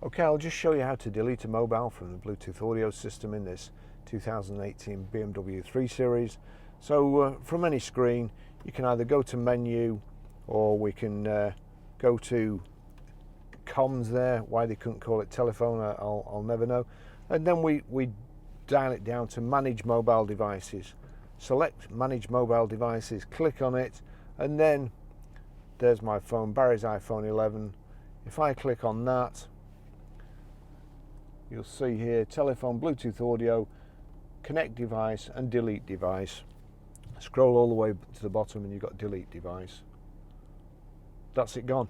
Okay, I'll just show you how to delete a mobile from the Bluetooth audio system in this 2018 BMW 3 Series. So from any screen, you can either go to menu, or we can go to comms there. Why they couldn't call it telephone, I'll never know. And then we dial it down to manage mobile devices. Select manage mobile devices, click on it, and then there's my phone, Barry's iPhone 11. If I click on that, you'll see here telephone, Bluetooth audio, connect device and delete device. Scroll all the way to the bottom and you've got delete device. That's it gone.